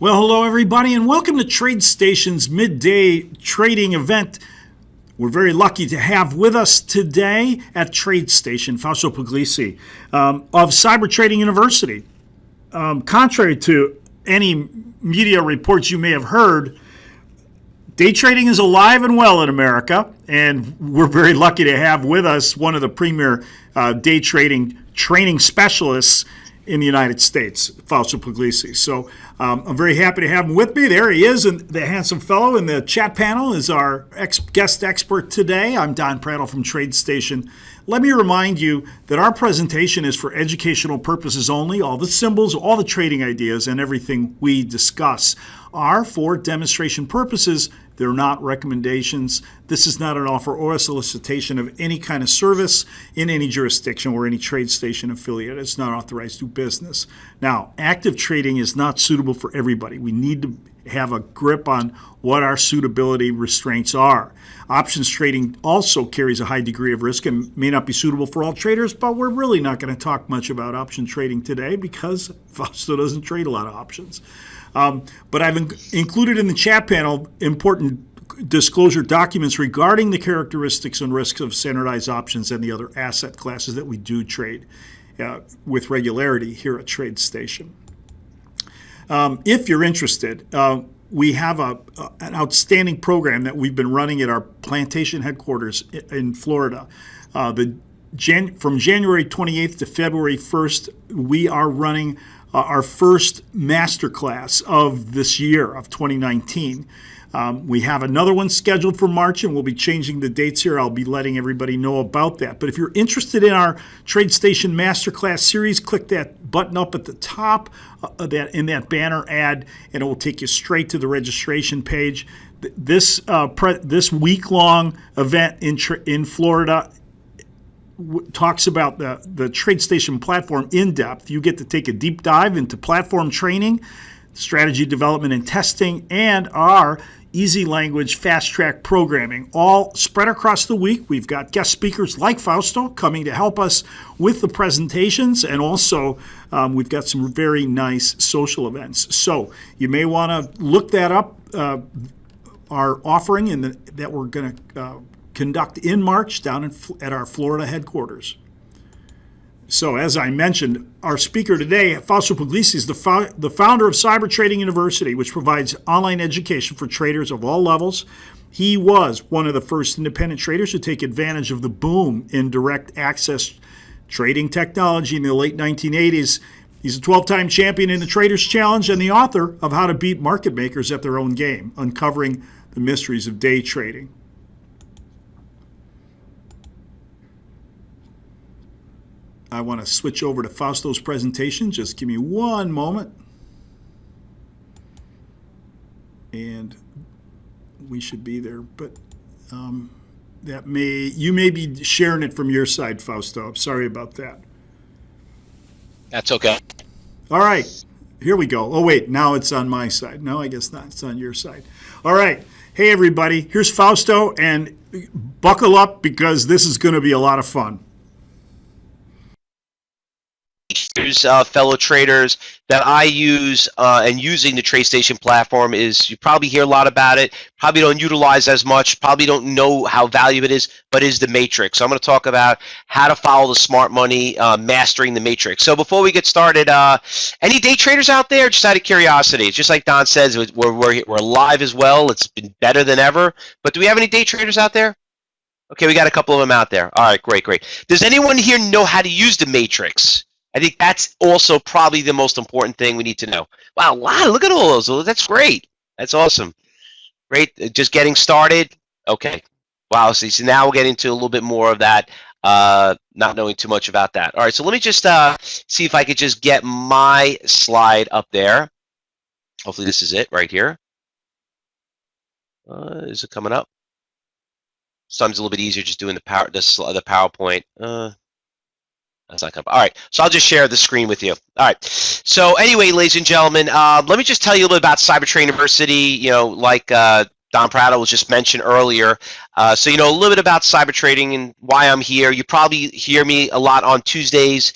Well, hello everybody, and welcome to TradeStation's midday trading event. We're very lucky to have with us today at TradeStation Fausto Pugliese of Cyber Trading University. Contrary to any media reports you may have heard, day trading is alive and well in America, and we're very lucky to have with us one of the premier day trading training specialists in the United States, Fausto Pugliese. So I'm very happy to have him with me. There he is, and the handsome fellow in the chat panel is our guest expert today. I'm Don Prattle from TradeStation. Let me remind you that our presentation is for educational purposes only. All the symbols, all the trading ideas, and everything we discuss are for demonstration purposes. They're not recommendations. This is not an offer or a solicitation of any kind of service in any jurisdiction or any TradeStation affiliate. It's not authorized to do business. Now, active trading is not suitable for everybody. We need to have a grip on what our suitability restraints are. Options trading also carries a high degree of risk and may not be suitable for all traders, but we're really not going to talk much about option trading today because Fausto doesn't trade a lot of options. But I've included in the chat panel important disclosure documents regarding the characteristics and risks of standardized options and the other asset classes that we do trade with regularity here at TradeStation. If you're interested, we have an outstanding program that we've been running at our plantation headquarters in Florida. From January 28th to February 1st, we are running our first masterclass of this year, of 2019. We have another one scheduled for March, and we'll be changing the dates here. I'll be letting everybody know about that. But if you're interested in our TradeStation Masterclass series, click that button up at the top in that banner ad, and it will take you straight to the registration page. This week-long event in Florida talks about the TradeStation platform in depth. You get to take a deep dive into platform training, strategy development and testing, and our easy language fast track programming, all spread across the week. We've got guest speakers like Fausto coming to help us with the presentations, and also we've got some very nice social events. So you may want to look that up, our offering that we're going to conduct in March down at our Florida headquarters. So as I mentioned, our speaker today, Fausto Pugliese, is the founder of Cyber Trading University, which provides online education for traders of all levels. He was one of the first independent traders to take advantage of the boom in direct access trading technology in the late 1980s. He's a 12-time champion in the Traders Challenge and the author of How to Beat Market Makers at Their Own Game, Uncovering the Mysteries of Day Trading. I want to switch over to Fausto's presentation. Just give me one moment. And we should be there. But you may be sharing it from your side, Fausto. I'm sorry about that. That's okay. All right. Here we go. Oh, wait. Now it's on my side. No, I guess not. It's on your side. All right. Hey, everybody. Here's Fausto. And buckle up because this is going to be a lot of fun. Fellow traders that I use and using the TradeStation platform is, you probably hear a lot about it, probably don't utilize as much, probably don't know how valuable it is, but is the matrix. So I'm going to talk about how to follow the smart money, mastering the matrix. So before we get started, any day traders out there? Just out of curiosity, it's just like Don says, we're live as well. It's been better than ever. But do we have any day traders out there? Okay, we got a couple of them out there. All right, great. Does anyone here know how to use the matrix? I think that's also probably the most important thing we need to know. Wow, look at all those. That's great. That's awesome. Great. Just getting started. Okay. Wow. So now we're getting to a little bit more of that, not knowing too much about that. All right. So let me just see if I could just get my slide up there. Hopefully this is it right here. Is it coming up? Sometimes a little bit easier just doing the PowerPoint. That's not coming. All right, so I'll just share the screen with you. All right. So anyway, ladies and gentlemen, let me just tell you a little bit about Cyber Trading University. You know, like Don Prattle was just mentioned earlier. So you know a little bit about cyber trading and why I'm here. You probably hear me a lot on Tuesdays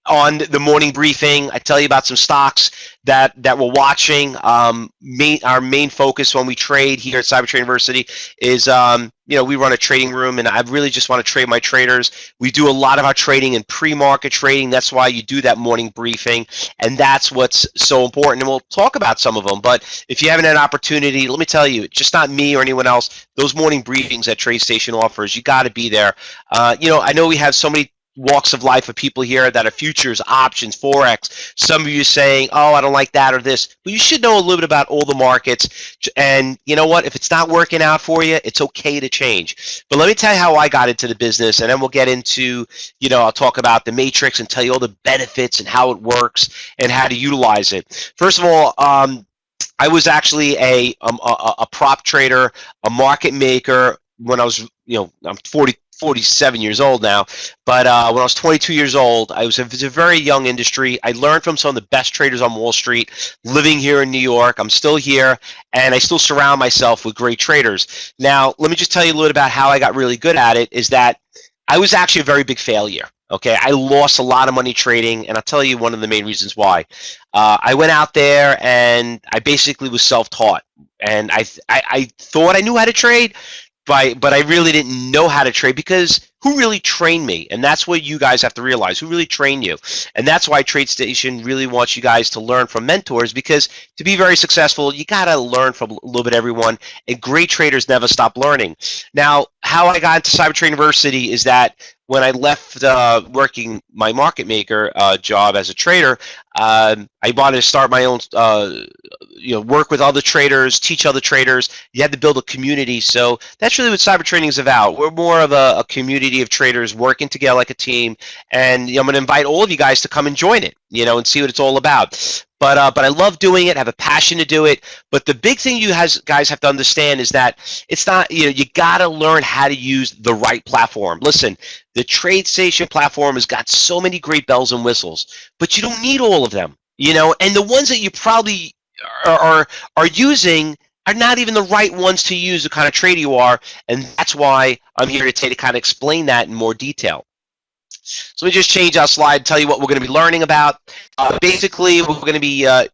on the morning briefing. I tell you about some stocks that we're watching. Our main focus when we trade here at Cyber Trade University is we run a trading room, and I really just want to trade my traders. We do a lot of our trading in pre-market trading. That's why you do that morning briefing, and that's what's so important. And we'll talk about some of them. But if you haven't had an opportunity, let me tell you, it's just not me or anyone else. Those morning briefings that TradeStation offers, you got to be there. I know we have so many walks of life of people here that are futures, options, forex. Some of you saying, oh, I don't like that or this. But you should know a little bit about all the markets. And you know what? If it's not working out for you, it's okay to change. But let me tell you how I got into the business, and then we'll get into, I'll talk about the matrix and tell you all the benefits and how it works and how to utilize it. First of all, I was actually a prop trader, a market maker when I was, I'm 47 years old now, but when I was 22 years old, it was a very young industry. I learned from some of the best traders on Wall Street, living here in New York. I'm still here, and I still surround myself with great traders. Now, let me just tell you a little bit about how I got really good at it, is that I was actually a very big failure. Okay, I lost a lot of money trading, and I'll tell you one of the main reasons why. I went out there, and I basically was self-taught, and I thought I knew how to trade, but I really didn't know how to trade, because who really trained me? And that's what you guys have to realize. Who really trained you? And that's why TradeStation really wants you guys to learn from mentors, because to be very successful, you got to learn from a little bit everyone, and great traders never stop learning. Now, how I got into Cyber Trade University is that when I left working my market maker job as a trader, I wanted to start my own, work with other traders, teach other traders. You had to build a community. So that's really what cyber trading is about. We're more of a community of traders working together like a team. And I'm going to invite all of you guys to come and join it, and see what it's all about. But I love doing it, have a passion to do it. But the big thing you guys have to understand is that it's not, you got to learn how to use the right platform. Listen, the TradeStation platform has got so many great bells and whistles, but you don't need all of them, and the ones that you probably are using are not even the right ones to use the kind of trader you are. And that's why I'm here today to kind of explain that in more detail. So let me just change our slide and tell you what we're going to be learning about. Basically, we're going to be I'm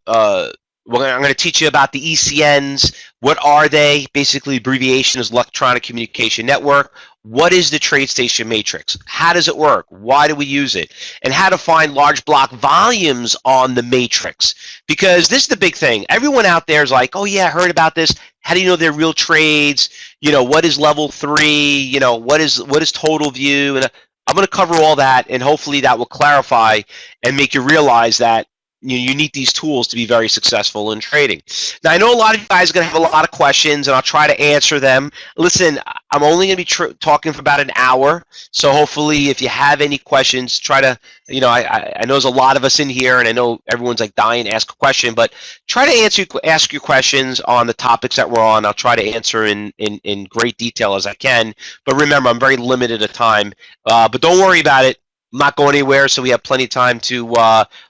going to teach you about the ECNs. What are they? Basically, abbreviation is Electronic Communication Network. What is the TradeStation matrix? How does it work? Why do we use it? And how to find large block volumes on the matrix. Because this is the big thing. Everyone out there is like, oh yeah, I heard about this. How do you know they're real trades? What is level 3? What is total view? And I'm going to cover all that, and hopefully that will clarify and make you realize that you need these tools to be very successful in trading. Now, I know a lot of you guys are going to have a lot of questions, and I'll try to answer them. Listen, I'm only going to be talking for about an hour, so hopefully if you have any questions, try to, I know there's a lot of us in here, and I know everyone's like dying to ask a question, but try to ask your questions on the topics that we're on. I'll try to answer in great detail as I can, but remember, I'm very limited at time, but don't worry about it. I'm not going anywhere, so we have plenty of time to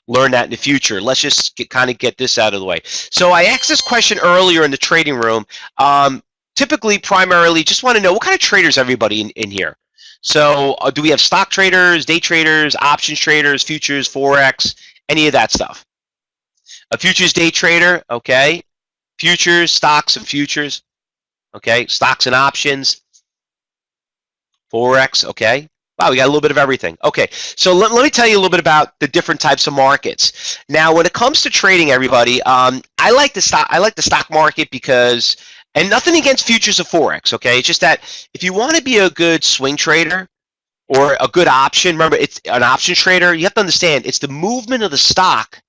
learn that in the future. Let's just get this out of the way. So I asked this question earlier in the trading room. Typically, primarily, just want to know what kind of traders everybody in here. So do we have stock traders, day traders, options traders, futures, forex, any of that stuff? A futures day trader, okay. Futures, stocks, and futures, okay. Stocks and options, forex, okay. Wow, we got a little bit of everything. Okay, so let me tell you a little bit about the different types of markets. Now, when it comes to trading, everybody, I like the stock market because, and nothing against futures or forex. Okay, it's just that if you want to be a good swing trader or a good option, remember, it's an option trader. You have to understand it's the movement of the stock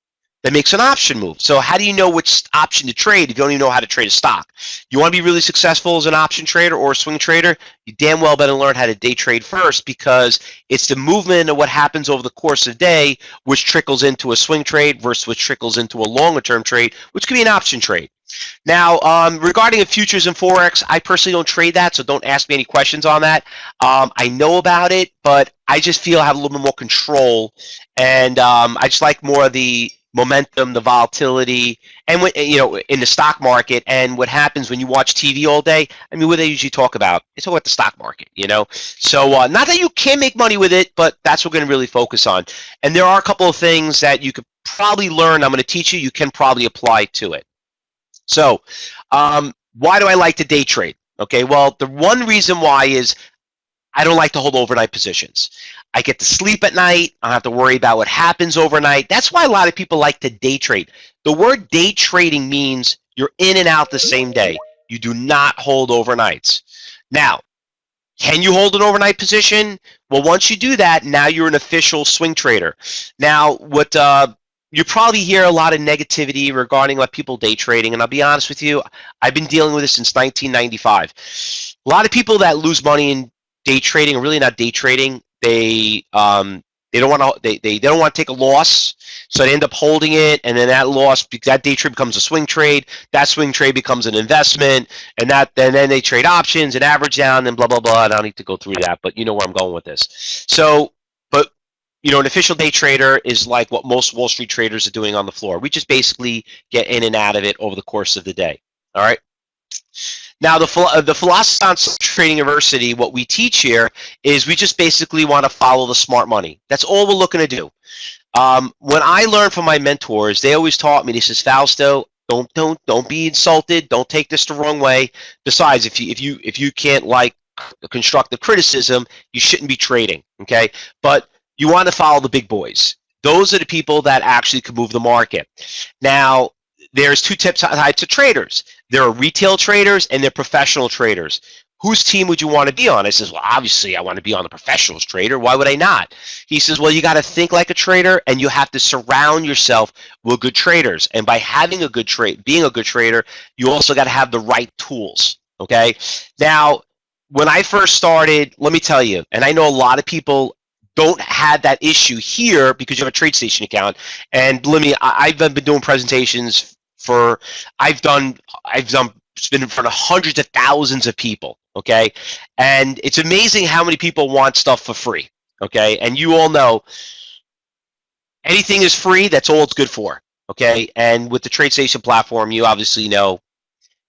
that makes an option move. So how do you know which option to trade if you don't even know how to trade a stock? You want to be really successful as an option trader or a swing trader, you damn well better learn how to day trade first, because it's the movement of what happens over the course of the day which trickles into a swing trade versus which trickles into a longer term trade, which could be an option trade. Now, regarding futures and forex, I personally don't trade that, so don't ask me any questions on that. I know about it, but I just feel I have a little bit more control, and I just like more of the momentum, the volatility, and when, in the stock market. And what happens when you watch TV all day? I mean, what they usually talk about? It's all about the stock market, So not that you can make money with it, but that's what we're going to really focus on. And there are a couple of things that you could probably learn. I'm going to teach you. You can probably apply to it. So, why do I like to day trade? Okay, well, the one reason why is I don't like to hold overnight positions. I get to sleep at night. I don't have to worry about what happens overnight. That's why a lot of people like to day trade. The word day trading means you're in and out the same day. You do not hold overnights. Now, can you hold an overnight position? Well, once you do that, now you're an official swing trader. Now, what you probably hear a lot of negativity regarding like people day trading, and I'll be honest with you, I've been dealing with this since 1995. A lot of people that lose money in day trading are really not day trading. They don't want to they don't want to take a loss, so they end up holding it, and then that loss, that day trade becomes a swing trade. That swing trade becomes an investment, and then they trade options and average down and blah blah blah. And I don't need to go through that, but you know where I'm going with this. So, but an official day trader is like what most Wall Street traders are doing on the floor. We just basically get in and out of it over the course of the day. All right. Now, the philosophy on Trading University, what we teach here is we just basically want to follow the smart money. That's all we're looking to do. When I learned from my mentors, they always taught me. They says, Fausto, don't be insulted. Don't take this the wrong way. Besides, if you can't like constructive criticism, you shouldn't be trading. Okay, but you want to follow the big boys. Those are the people that actually can move the market. Now, there's two types of traders. There are retail traders and there are professional traders. Whose team would you want to be on? I says, well, obviously I want to be on the professionals trader. Why would I not? He says, well, you got to think like a trader and you have to surround yourself with good traders. And by having a good being a good trader, you also got to have the right tools. Okay. Now, when I first started, let me tell you, and I know a lot of people don't have that issue here because you have a TradeStation account. And I've been doing presentations for, I've been in front of hundreds of thousands of people, okay? And it's amazing how many people want stuff for free, okay? And you all know anything is free, that's all it's good for, okay? And with the TradeStation platform, you obviously know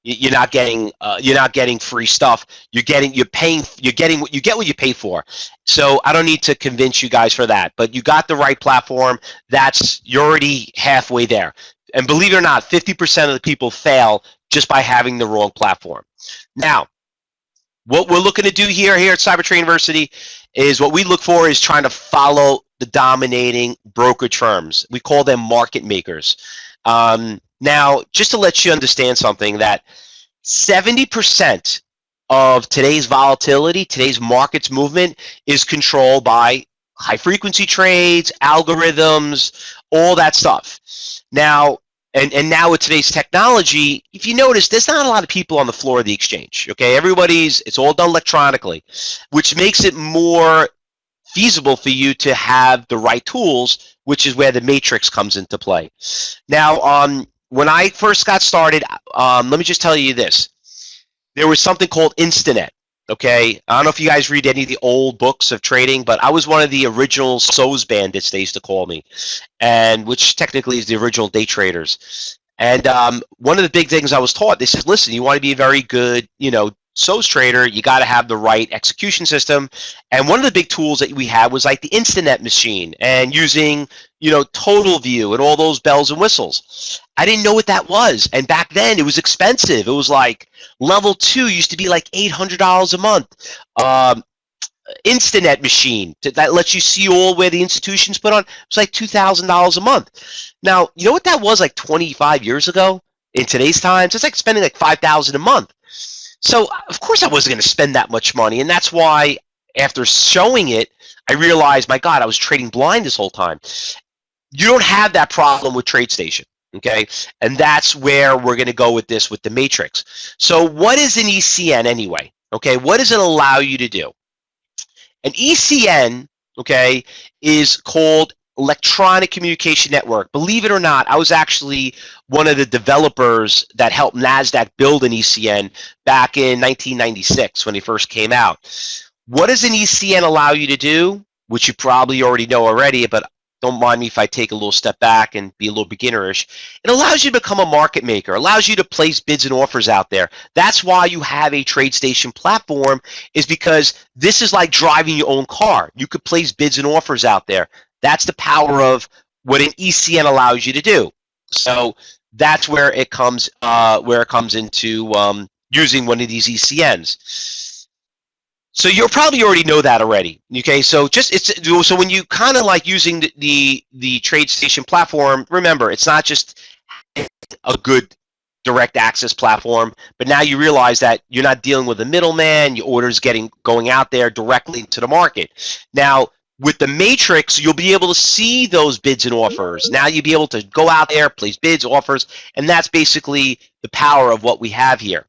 you're not getting free stuff. You get what you pay for. So I don't need to convince you guys for that. But you got the right platform. You're already halfway there. And believe it or not, 50% of the people fail just by having the wrong platform. Now, what we're looking to do here at Cyber Trading University is what we look for is trying to follow the dominating brokerage firms. We call them market makers. Now, just to let you understand something, that 70% of today's volatility, today's market's movement is controlled by high-frequency trades, algorithms, all that stuff. Now, and now with today's technology, if you notice, there's not a lot of people on the floor of the exchange, okay? It's all done electronically, which makes it more feasible for you to have the right tools, which is where the matrix comes into play. Now, when I first got started, let me just tell you this. There was something called Instinet, okay? I don't know if you guys read any of the old books of trading, but I was one of the original SOS bandits, they used to call me, and which technically is the original day traders. And one of the big things I was taught, they said, listen, you want to be a very good, SOS trader, you got to have the right execution system. And one of the big tools that we had was like the Instinet machine and using, total view and all those bells and whistles. I didn't know what that was. And back then it was expensive. It was like level 2 used to be like $800 a month. Instinet machine that lets you see all where the institutions put on. It was like $2,000 a month. Now, you know what that was like 25 years ago? In today's times, it's like spending like $5,000 a month. So, of course, I wasn't going to spend that much money, and that's why after showing it, I realized, my God, I was trading blind this whole time. You don't have that problem with TradeStation, okay? And that's where we're going to go with this, with the matrix. So what is an ECN anyway, okay? What does it allow you to do? An ECN, okay, is called Electronic Communication Network. Believe it or not, I was actually one of the developers that helped NASDAQ build an ECN back in 1996 when they first came out. What does an ECN allow you to do? Which you probably already know already, but don't mind me if I take a little step back and be a little beginnerish. It allows you to become a market maker, allows you to place bids and offers out there. That's why you have a TradeStation platform, is because this is like driving your own car. You could place bids and offers out there. That's the power of what an ECN allows you to do. So that's where it comes into using one of these ECNs. So you'll probably already know that already. Okay, so so when you kind of like using the TradeStation platform, remember it's not just a good direct access platform, but now you realize that you're not dealing with a middleman. Your orders going out there directly to the market. Now with the matrix, you'll be able to see those bids and offers. Now you'll be able to go out there, place bids, offers, and that's basically the power of what we have here.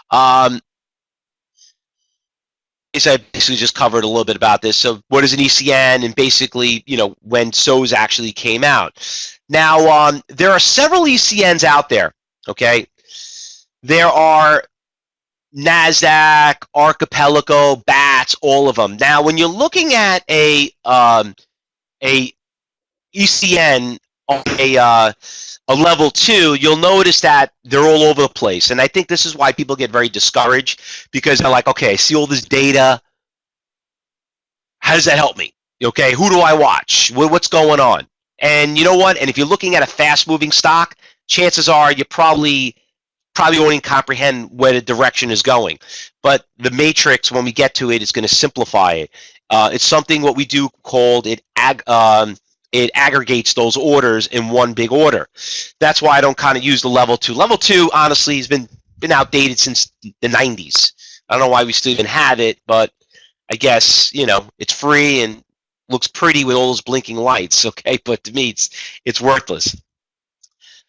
I basically just covered a little bit about this. So what is an ECN, and basically, when SOs actually came out. Now, there are several ECNs out there, okay? There are NASDAQ, Archipelago, BATS, all of them. Now, when you're looking at a ECN on a level 2, you'll notice that they're all over the place. And I think this is why people get very discouraged, because they're like, okay, I see all this data. How does that help me? Okay, who do I watch? What's going on? And you know what? And if you're looking at a fast-moving stock, chances are you probably won't even comprehend where the direction is going. But the matrix, when we get to it, is going to simplify it. It's something what we do called it aggregates those orders in one big order. That's why I don't kind of use the level 2. Level 2, honestly, has been outdated since the 90s. I don't know why we still even have it, but I guess, it's free and looks pretty with all those blinking lights, okay? But to me, it's worthless.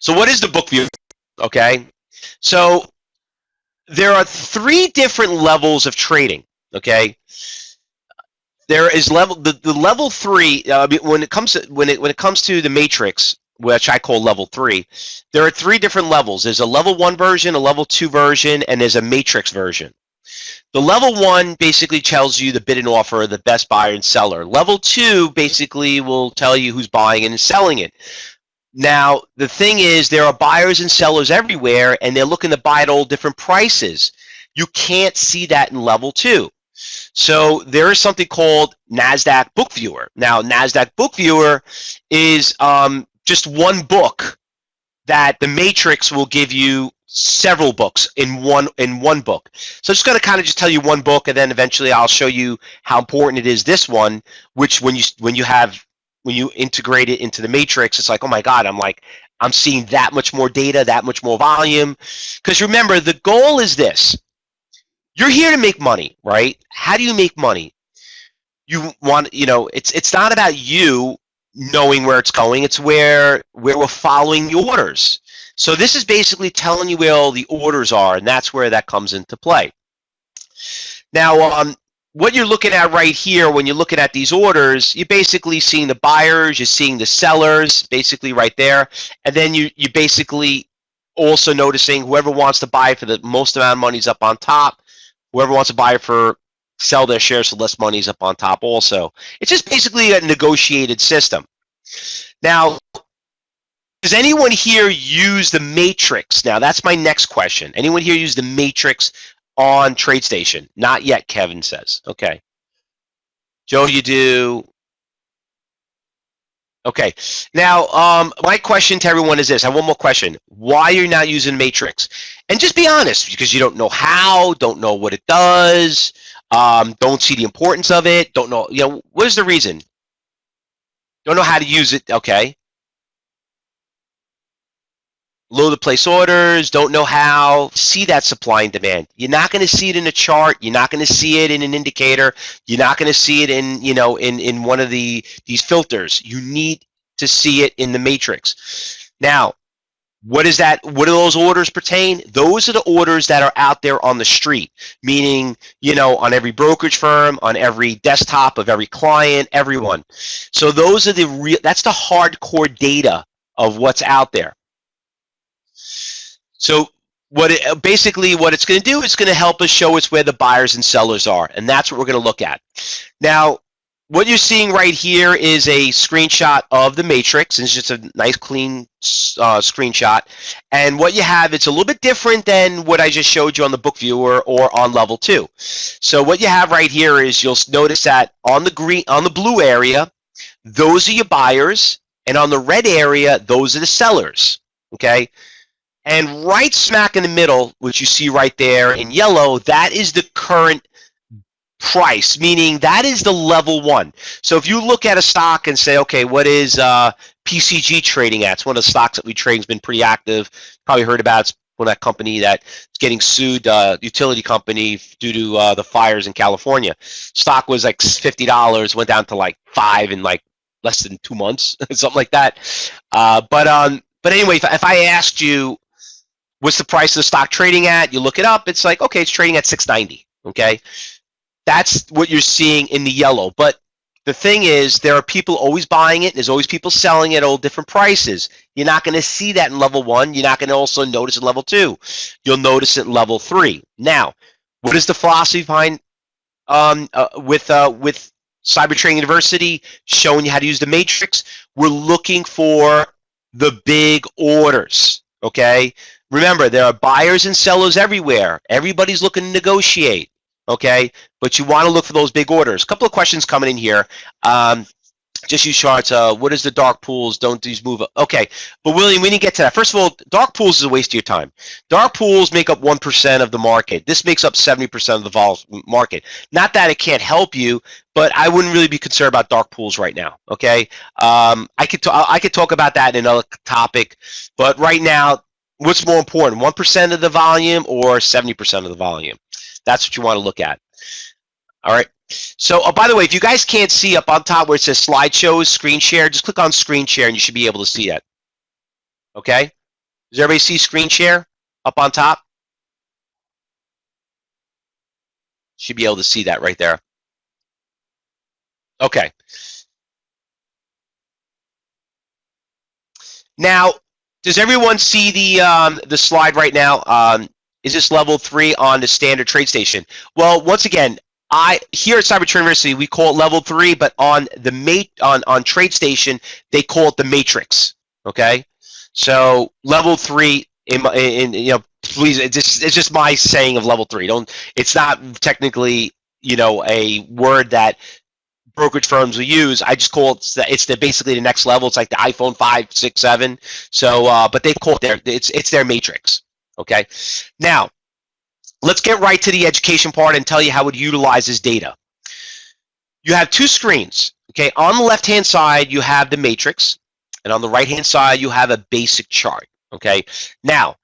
So what is the book view? Okay, so there are 3 different levels of trading, okay? There is the level 3. When it comes to the matrix, which I call level 3, there are 3 different levels. There's a level 1 version, a level 2 version, and there's a matrix version. The level 1 basically tells you the bid and offer, the best buyer and seller. Level 2 basically will tell you who's buying it and selling it. Now, the thing is, there are buyers and sellers everywhere, and they're looking to buy at all different prices. You can't see that in level 2. So there is something called NASDAQ Book Viewer. Now, NASDAQ Book Viewer is just one book that the matrix will give you several books in one book. So I'm just going to kind of just tell you one book, and then eventually I'll show you how important it is, this one, which when you integrate it into the matrix, it's like, oh my God, I'm seeing that much more data, that much more volume. Because remember, the goal is this. You're here to make money, right? How do you make money? You want, it's not about you knowing where it's going. It's where we're following the orders. So this is basically telling you where all the orders are, and that's where that comes into play. Now, what you're looking at right here, when you're looking at these orders, you're basically seeing the buyers, you're seeing the sellers, basically right there, and then you basically also noticing whoever wants to buy for the most amount of money is up on top. Whoever wants to buy sell their shares for less money is up on top also. It's just basically a negotiated system. Now, does anyone here use the matrix? Now, that's my next question. Anyone here use the matrix on TradeStation? Not yet, Kevin says. Okay. Joe, you do. Okay. Now, my question to everyone is this. I have one more question. Why are you not using matrix? And just be honest, because you don't know how, don't know what it does, don't see the importance of it, don't know, what is the reason? Don't know how to use it. Okay. Low to place orders, don't know how. See that supply and demand. You're not going to see it in a chart. You're not going to see it in an indicator. You're not going to see it in, in one of these filters. You need to see it in the matrix. Now, what is that? What do those orders pertain? Those are the orders that are out there on the street, meaning, on every brokerage firm, on every desktop of every client, everyone. So those are that's the hardcore data of what's out there. So basically what it's going to do, it's going to help us show us where the buyers and sellers are, and that's what we're going to look at. Now, what you're seeing right here is a screenshot of the matrix, and it's just a nice clean screenshot. And what you have, it's a little bit different than what I just showed you on the book viewer or on level 2. So what you have right here is, you'll notice that on the blue area, those are your buyers, and on the red area, those are the sellers. Okay, and right smack in the middle, which you see right there in yellow, that is the current price, meaning that is the level 1. So if you look at a stock and say, okay, what is PCG trading at? It's one of the stocks that we trade, has been pretty active. Probably heard about it. It's one of that company that's getting sued, utility company, due to the fires in California. Stock was like $50, went down to like $5 in like less than 2 months, something like that. But anyway, if I asked you, what's the price of the stock trading at? You look it up. It's like, okay, it's trading at $6.90. Okay. That's what you're seeing in the yellow. But the thing is, there are people always buying it. There's always people selling it at all different prices. You're not going to see that in level 1. You're not going to also notice it in level 2. You'll notice it in level 3. Now, what is the philosophy behind with Cyber Trading University showing you how to use the matrix? We're looking for the big orders. Okay. Remember, there are buyers and sellers everywhere. Everybody's looking to negotiate. Okay, but you want to look for those big orders. A couple of questions coming in here. Just use charts. What is the dark pools? Don't these move? Okay, but William, we didn't get to that. First of all, dark pools is a waste of your time. Dark pools make up 1% of the market. This makes up 70% of the vol market. Not that it can't help you, but I wouldn't really be concerned about dark pools right now. Okay, I could talk about that in another topic, but right now, what's more important, 1% of the volume or 70% of the volume? That's what you want to look at. All right. So, by the way, if you guys can't see up on top where it says slideshows, screen share, just click on screen share and you should be able to see it. Okay. Does everybody see screen share up on top? Should be able to see that right there. Okay. Now, does everyone see the slide right now? Is this level 3 on the standard TradeStation? Well, once again, here at Cyber Trading University, we call it level 3, but on TradeStation, they call it the matrix. Okay, so level 3 please, it's just my saying of level 3. It's not technically a word that brokerage firms will use. I just call it's basically the next level. It's like the iPhone 5, 6, 7. So, but they call it it's their matrix. Okay, now let's get right to the education part and tell you how it utilizes data. You have 2 screens. Okay, on the left-hand side you have the matrix, and on the right-hand side you have a basic chart. Okay, now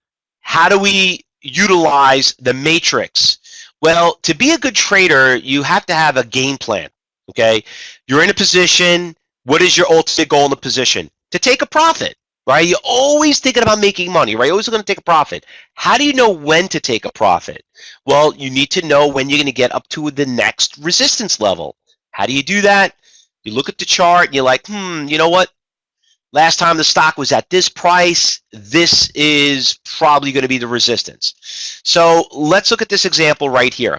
how do we utilize the matrix? Well, to be a good trader, you have to have a game plan. Okay, you're in a position. What is your ultimate goal in the position? To take a profit. Right? You're always thinking about making money, right? You're always going to take a profit. How do you know when to take a profit? Well, you need to know when you're going to get up to the next resistance level. How do you do that? You look at the chart and you're like, you know what? Last time the stock was at this price, this is probably going to be the resistance. So let's look at this example right here.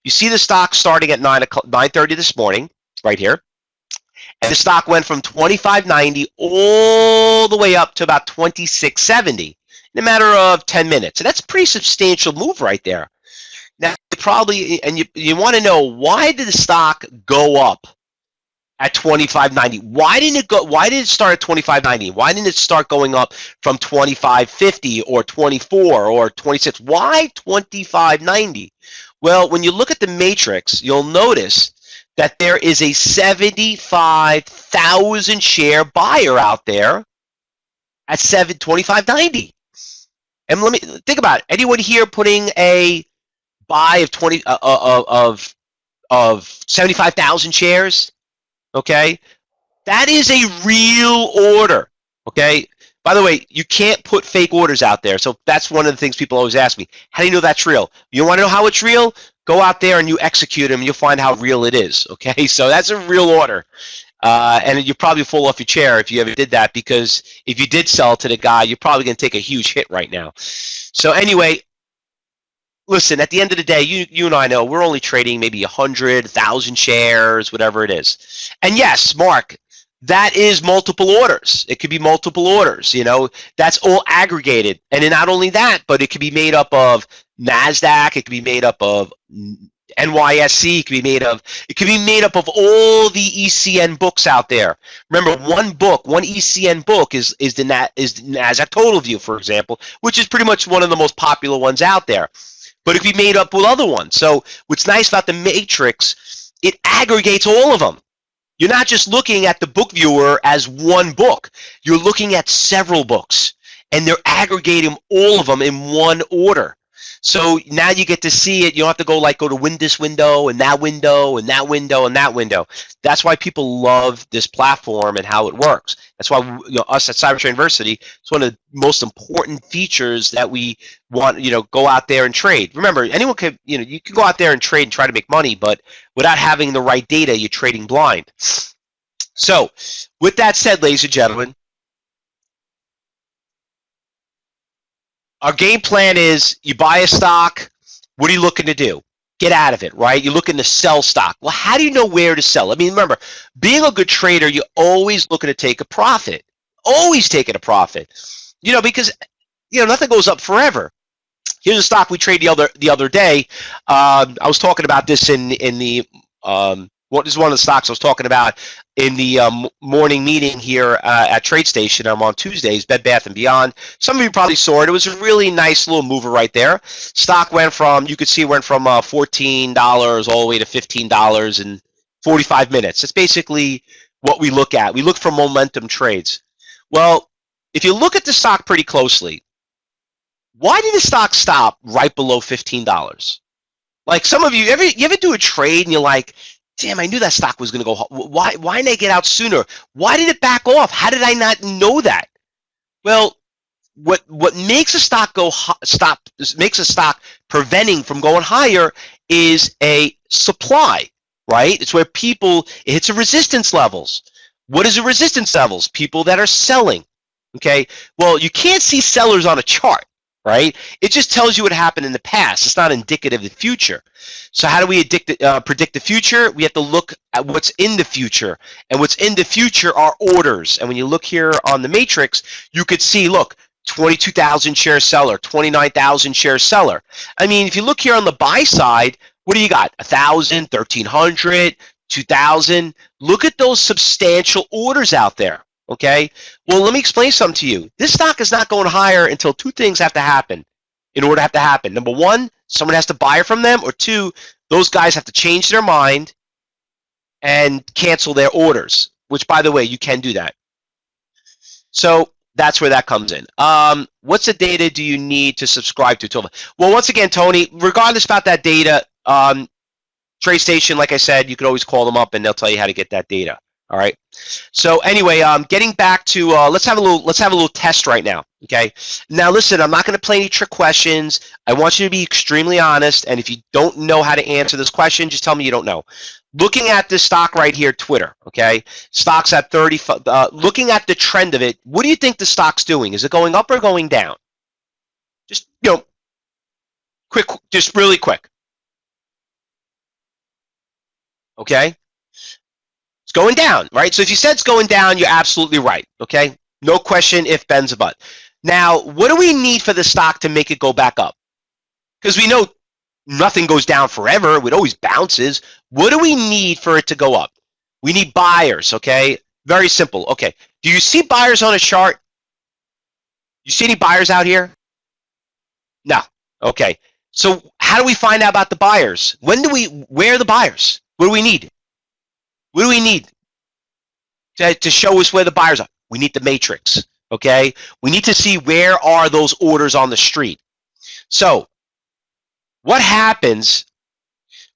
You see the stock starting at 9:30 this morning, right here. And the stock went from 25.90 all the way up to about 26.70 in a matter of 10 minutes. And that's a pretty substantial move right there. Now, you want to know, why did the stock go up at 25.90? Why did it start at 25.90? Why didn't it start going up from 25.50 or 24 or 26? Why 25.90? Well, when you look at the matrix, you'll notice that there is a 75,000 share buyer out there at 25.90. And let me think about it. Anyone here putting a buy of 75,000 shares? Okay, that is a real order. Okay. By the way, you can't put fake orders out there. So that's one of the things people always ask me. How do you know that's real? You want to know how it's real? Go out there and you execute them, and you'll find how real it is. Okay, so that's a real order. And you probably fall off your chair if you ever did that, because if you did sell to the guy, you're probably going to take a huge hit right now. So anyway, listen, at the end of the day, you and I know we're only trading maybe 100, 1,000 shares, whatever it is. And yes, Mark, that is multiple orders. It could be multiple orders. That's all aggregated. And then not only that, but it could be made up of NASDAQ. It could be made up of NYSE. It could be made up of all the ECN books out there. Remember, one ECN book is the NASDAQ Total View, for example, which is pretty much one of the most popular ones out there. But it could be made up with other ones. So what's nice about the matrix, it aggregates all of them. You're not just looking at the book viewer as one book. You're looking at several books, and they're aggregating all of them in one order. So now you get to see it. You don't have to go to this window and that window and that window and that window. That's why people love this platform and how it works. That's why us at Cybertrade University, it's one of the most important features that we want. Go out there and trade. Remember, anyone can you can go out there and trade and try to make money, but without having the right data, you're trading blind. So, with that said, ladies and gentlemen, our game plan is you buy a stock. What are you looking to do? Get out of it, right? You're looking to sell stock. Well, how do you know where to sell? I mean, remember, being a good trader, you're always looking to take a profit. Always taking a profit. Because nothing goes up forever. Here's a stock we traded the other day. I was talking about this in the what is one of the stocks I was talking about in the morning meeting here at TradeStation. I'm on Tuesdays, Bed Bath & Beyond. Some of you probably saw it. It was a really nice little mover right there. Stock went from, you could see, went from $14 all the way to $15 in 45 minutes. That's basically what we look at. We look for momentum trades. Well, if you look at the stock pretty closely, why did the stock stop right below $15? Like some of you ever do a trade and you're like, damn, I knew that stock was going to go. Why didn't I get out sooner? Why did it back off? How did I not know that? Well, what makes a stock makes a stock preventing from going higher is a supply, right? It's where it hits a resistance levels. What is the resistance levels? People that are selling. Okay. Well, you can't see sellers on a chart. Right? It just tells you what happened in the past. It's not indicative of the future. So how do we predict the future? We have to look at what's in the future. And what's in the future are orders. And when you look here on the matrix, you could see, look, 22,000 share seller, 29,000 share seller. I mean, if you look here on the buy side, what do you got? 1,000, 1,300, 2,000. Look at those substantial orders out there. Okay, well, let me explain something to you. This stock is not going higher until two things have to happen in order to have to happen. Number one, someone has to buy from them, or two, those guys have to change their mind and cancel their orders, which, by the way, you can do that. So that's where that comes in. What's the data do you need to subscribe to? Well, once again, Tony, regardless about that data, TradeStation, like I said, you can always call them up and they'll tell you how to get that data. All right. So anyway, getting back to let's have a little test right now. Okay. Now listen, I'm not going to play any trick questions. I want you to be extremely honest. And if you don't know how to answer this question, just tell me you don't know. Looking at this stock right here, Twitter. Okay. Stock's at 30. Looking at the trend of it, what do you think the stock's doing? Is it going up or going down? Just quick, just really quick. Okay. It's going down, right? So if you said it's going down, you're absolutely right, okay? No question if, bends, or but. Now, what do we need for the stock to make it go back up? Because we know nothing goes down forever. It always bounces. What do we need for it to go up? We need buyers, okay? Very simple. Okay, do you see buyers on a chart? You see any buyers out here? No. Okay, so how do we find out about the buyers? Where are the buyers? What do we need? What do we need to show us where the buyers are? We need the matrix, okay? We need to see where are those orders on the street. So what happens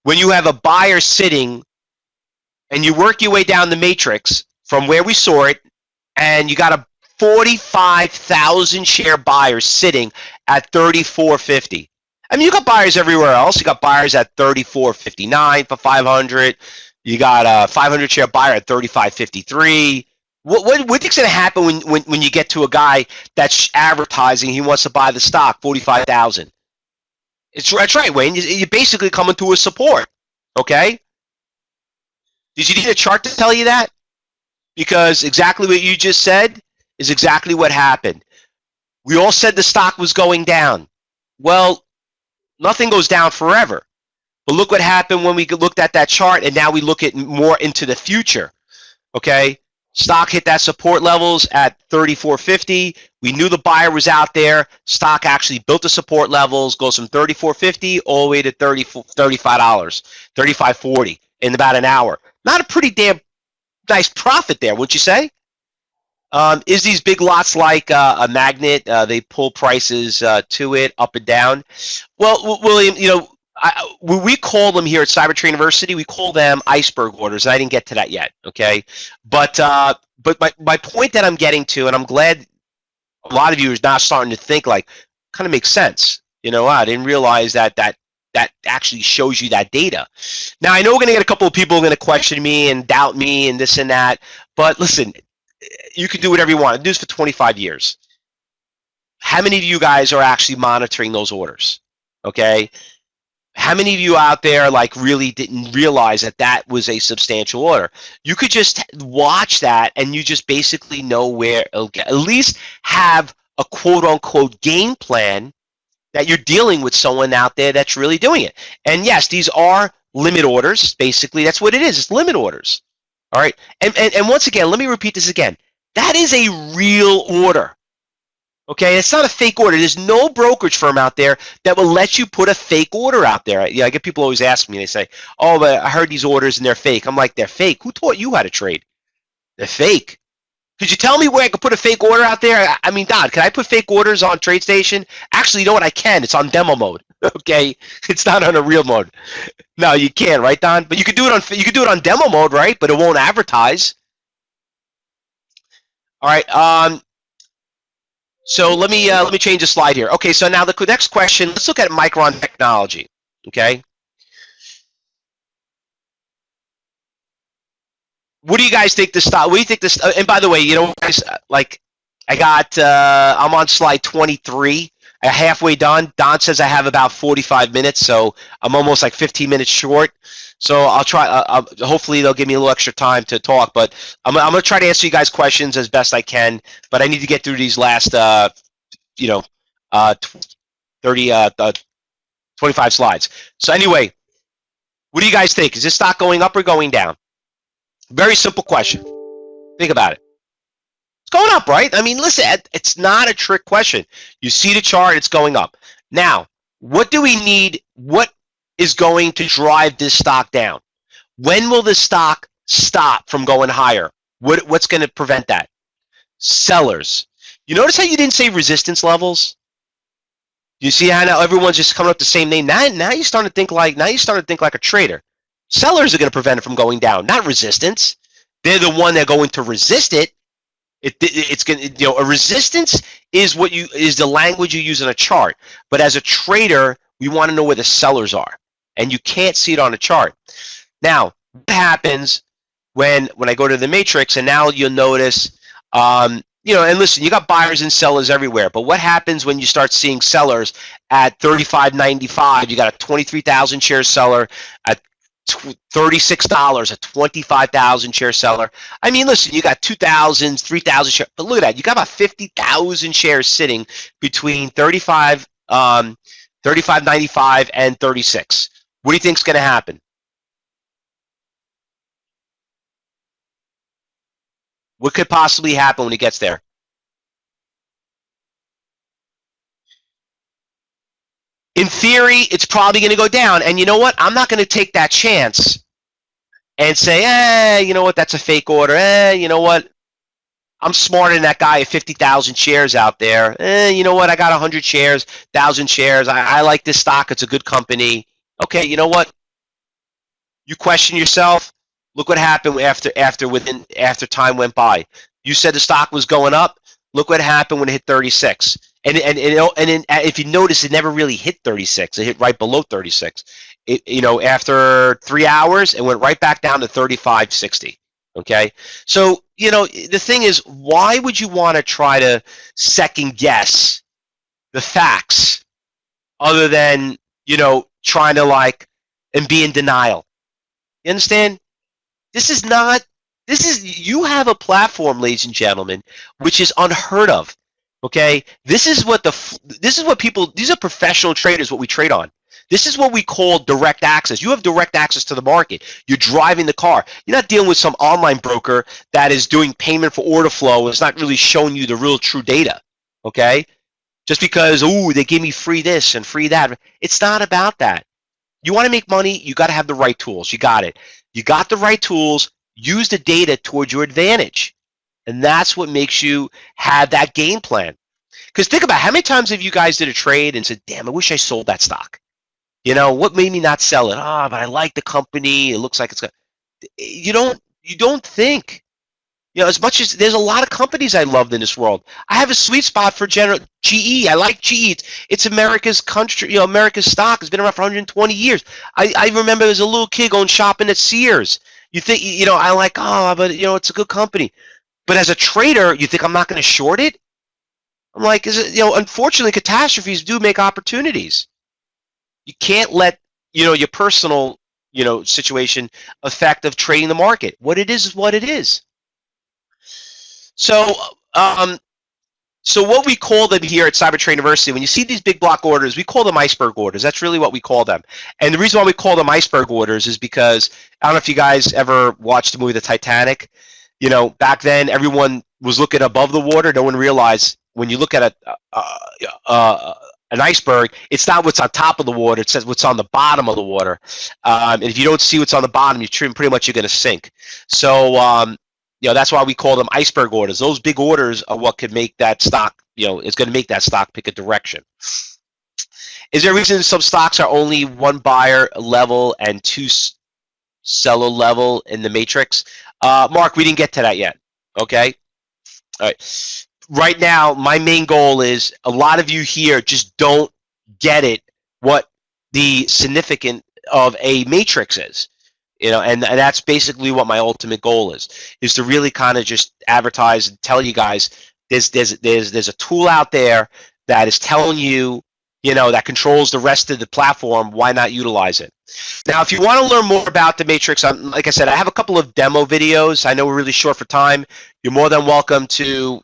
when you have a buyer sitting and you work your way down the matrix from where we saw it and you got a 45,000 share buyer sitting at 34.50? I mean, you got buyers everywhere else. You got buyers at 34.59 for 500. You got a 500 share buyer at 35.53. What do you think's going to happen when you get to a guy that's advertising he wants to buy the stock 45,000? That's right, Wayne. You're basically coming to a support. Okay. Did you need a chart to tell you that? Because exactly what you just said is exactly what happened. We all said the stock was going down. Well, nothing goes down forever. But look what happened when we looked at that chart, and now we look at more into the future. Okay, stock hit that support levels at 34.50. We knew the buyer was out there. Stock actually built the support levels, goes from 34.50 all the way to $35, 35.40 in about an hour. Not a pretty damn nice profit there, wouldn't you say? Is these big lots like a magnet? They pull prices to it up and down. Well, William, we call them here at Cybertrade University, we call them iceberg orders. I didn't get to that yet, okay? But my point that I'm getting to, and I'm glad a lot of you are now starting to think like, kind of makes sense. I didn't realize that actually shows you that data. Now, I know we're going to get a couple of people who are going to question me and doubt me and this and that, but listen, you can do whatever you want. I do this for 25 years. How many of you guys are actually monitoring those orders? Okay? How many of you out there like really didn't realize that was a substantial order? You could just watch that and you just basically know where it'll get. At least have a quote-unquote game plan that you're dealing with someone out there that's really doing it. And yes, these are limit orders. Basically, that's what it is. It's limit orders. All right. And once again, let me repeat this again. That is a real order. Okay, it's not a fake order. There's no brokerage firm out there that will let you put a fake order out there. I get people always ask me, they say, oh, but I heard these orders and they're fake. I'm like, they're fake. Who taught you how to trade? They're fake. Could you tell me where I could put a fake order out there? I mean, Don, can I put fake orders on TradeStation? Actually, you know what? I can. It's on demo mode. Okay, it's not on a real mode. No, you can't, right, Don? But you could do it on demo mode, right? But it won't advertise. All right. So let me change the slide here. Okay, so now the next question. Let's look at Micron Technology. Okay. What do you guys think this stock? What do you think this? And by the way, guys, like I'm on slide 23. Halfway done. Don says I have about 45 minutes, so I'm almost like 15 minutes short. So I'll try. Hopefully they'll give me a little extra time to talk. But I'm going to try to answer you guys' questions as best I can. But I need to get through these last 25 slides. So anyway, what do you guys think? Is this stock going up or going down? Very simple question. Think about it. It's going up, right? I mean, listen, it's not a trick question. You see the chart, it's going up. Now, what do we need? What is going to drive this stock down? When will this stock stop from going higher? What's going to prevent that? Sellers. You notice how you didn't say resistance levels? You see how now everyone's just coming up with the same name? Now you're starting to think like a trader. Sellers are going to prevent it from going down, not resistance. They're the one that are going to resist it. It's going to, a resistance is the language you use in a chart. But as a trader, we want to know where the sellers are, and you can't see it on a chart. Now, what happens when I go to the matrix, and now you'll notice, and listen, you got buyers and sellers everywhere. But what happens when you start seeing sellers at 35.95? You got a 23,000 share seller at $36, a 25,000 share seller. I mean, listen, you got 2,000, 3,000 shares, but look at that. You got about 50,000 shares sitting between 35.95 and 36. What do you think is going to happen? What could possibly happen when it gets there? In theory, it's probably going to go down. And you know what? I'm not going to take that chance and say, you know what? That's a fake order. You know what? I'm smarter than that guy at 50,000 shares out there. You know what? I got 100 shares, 1,000 shares. I like this stock. It's a good company. Okay, you know what? You question yourself. Look what happened after time went by. You said the stock was going up. Look what happened when it hit 36. And if you notice, it never really hit 36. It hit right below 36. After 3 hours, it went right back down to 35.60. Okay, so the thing is, why would you want to try to second guess the facts, other than trying to and be in denial. You understand? You have a platform, ladies and gentlemen, which is unheard of. Okay, these are professional traders, what we trade on. This is what we call direct access. You have direct access to the market. You're driving the car. You're not dealing with some online broker that is doing payment for order flow and it's not really showing you the real true data. Okay, just because they gave me free this and free that. It's not about that. You want to make money, you got to have the right tools. You got it. You got the right tools. Use the data towards your advantage. And that's what makes you have that game plan. Because think about how many times have you guys did a trade and said, damn, I wish I sold that stock. What made me not sell it? But I like the company. It looks like it's got. You don't think. As much as there's a lot of companies I loved in this world. I have a sweet spot for GE. I like GE. It's America's country, America's stock. It's been around for 120 years. I remember as a little kid going shopping at Sears. You think, I like, but it's a good company. But as a trader, you think I'm not going to short it? I'm like, unfortunately, catastrophes do make opportunities. You can't let, your personal, situation affect of trading the market. What it is what it is. So, so what we call them here at Cyber Trade University, when you see these big block orders, we call them iceberg orders. That's really what we call them. And the reason why we call them iceberg orders is because, I don't know if you guys ever watched the movie The Titanic. Back then, everyone was looking above the water. No one realized when you look at an iceberg, it's not what's on top of the water. It says what's on the bottom of the water. And if you don't see what's on the bottom, pretty much you're going to sink. So, that's why we call them iceberg orders. Those big orders are what could make that stock, is going to make that stock pick a direction. Is there a reason some stocks are only one buyer level and two seller level in the matrix? Mark, we didn't get to that yet. Okay. All right. Right now, my main goal is a lot of you here just don't get it what the significance of a matrix is. And that's basically what my ultimate goal is to really kind of just advertise and tell you guys there's a tool out there that is telling you, that controls the rest of the platform. Why not utilize it? Now, if you want to learn more about the matrix, like I said, I have a couple of demo videos. I know we're really short for time. You're more than welcome to,